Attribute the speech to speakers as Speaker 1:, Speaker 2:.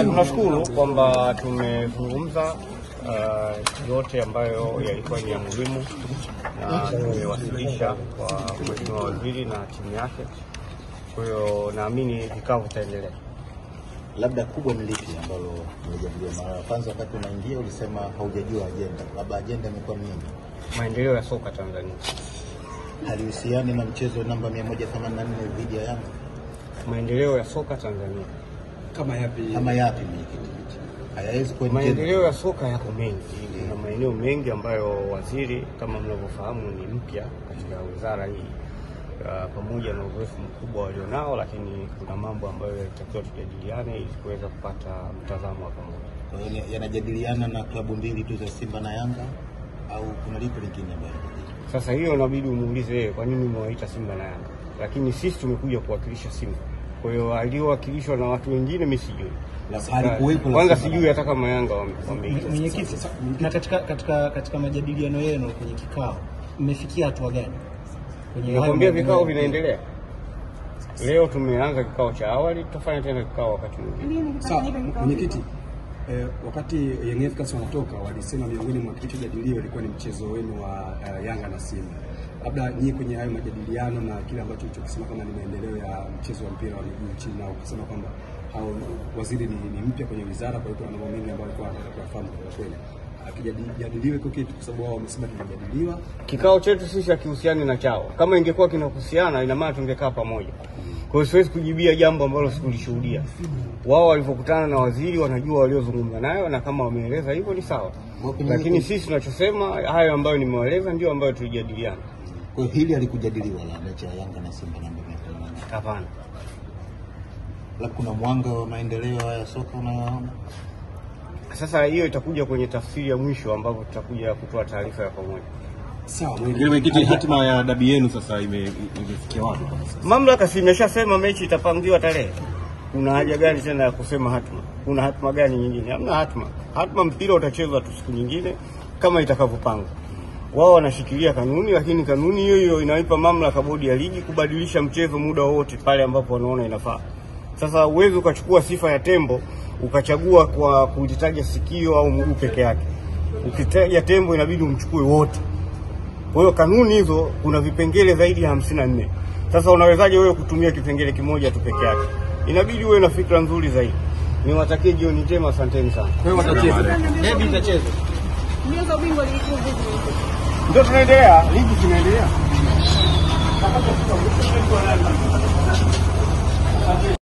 Speaker 1: Tunashukuru kwamba tumezungumza yote ambayo yalikuwa ni ya muhimu na tumewasilisha kwa Mheshimiwa Waziri na timu yake. Kwa hiyo naamini vikao vitaendelea.
Speaker 2: Labda kubwa ni lipi ambalo mmejadiliwa? Mara ya kwanza wakati unaingia ulisema haujajua agenda. Labda agenda imekuwa nini?
Speaker 1: Maendeleo ya soka Tanzania.
Speaker 2: Halihusiani na mchezo namba 184 dhidi ya Yanga?
Speaker 1: Maendeleo ya soka Tanzania.
Speaker 2: Kama yapi mwenyekiti? Hayawezi kuwa
Speaker 1: maendeleo ya soka yako mengi. Na maeneo mengi ambayo waziri kama mnavyofahamu ni mpya katika wizara hii. Pamoja na uzoefu mkubwa walionao, lakini kuna mambo ambayo yanatakiwa tujadiliane ili kuweza kupata mtazamo wa pamoja.
Speaker 2: Yanajadiliana na klabu mbili tu za Simba na Yanga au kuna lipi lingine ambalo?
Speaker 1: Sasa hiyo inabidi umuulize yeye kwa nini umewaita Simba na Yanga. Lakini sisi tumekuja kuwakilisha Simba. Kwa hiyo aliowakilishwa na watu wengine mimi sijui. Kwanza sijui hata kama Yanga wameita.
Speaker 3: Mwenyekiti, na katika majadiliano yenu kwenye kikao mmefikia hatua gani?
Speaker 1: Nakwambia vikao vinaendelea. Leo tumeanza kikao cha awali, tutafanya tena kikao wakati mwingine.
Speaker 4: Sawa, mwenyekiti, wakati Young Africans wanatoka walisema miongoni mwa kilichojadiliwa ilikuwa ni mchezo wenu wa Yanga na Simba. Labda nyinyi kwenye hayo majadiliano na kile ambacho ulichokisema kama ni maendeleo ya mchezo wa mpira wa miguu nchini, na ukasema kwamba hao waziri ni mpya kwenye wizara, kwa hiyo kuna mambo mengi ambayo alikuwa anataka kuyafahamu kwa kweli. Akijadiliwe kwa kitu kwa sababu wao wamesema tunajadiliwa.
Speaker 1: Kikao chetu sisi hakihusiani na chao. Kama ingekuwa kinahusiana ina maana tungekaa pamoja. Kwa hiyo siwezi kujibia jambo ambalo sikulishuhudia. Wao walipokutana na waziri wanajua waliozungumza nayo, na kama wameeleza hivyo ni sawa. Lakini sisi tunachosema hayo ambayo nimewaeleza ndio ambayo tulijadiliana.
Speaker 2: Kwa hiyo hili alikujadiliwa la mechi ya Yanga na Simba namba 184?
Speaker 1: Hapana.
Speaker 2: Labda kuna mwanga wa maendeleo ya soka unayoona?
Speaker 1: Sasa hiyo itakuja kwenye tafsiri ya mwisho ambapo tutakuja kutoa taarifa ya pamoja.
Speaker 4: Sawa, mwenyekiti, hatima ya dabi yenu sasa imefikia wapi kwa sasa?
Speaker 1: Mamlaka si imeshasema mechi itapangiwa tarehe. Kuna haja gani tena ya kusema hatima? Kuna hatima gani nyingine? Hamna hatima. Hatima mpira utachezwa tu siku nyingine kama itakavyopangwa. Wao wanashikilia kanuni, lakini kanuni hiyo inaipa mamlaka bodi ya ligi kubadilisha mchezo muda wote pale ambapo wanaona inafaa. Sasa uwezo ukachukua sifa ya tembo ukachagua kwa kulitaja sikio au mguu peke yake. Ukitaja tembo inabidi umchukue wote. Kwa hiyo kanuni hizo kuna vipengele zaidi ya 54. Sasa unawezaje wewe kutumia kipengele kimoja tu peke yake? Inabidi uwe na fikra nzuri zaidi. Niwatakie jioni njema, asanteni sana.
Speaker 3: Kwa hiyo watacheza. Debi itachezwa.
Speaker 1: Ndio tunaendelea, ligi tunaendelea.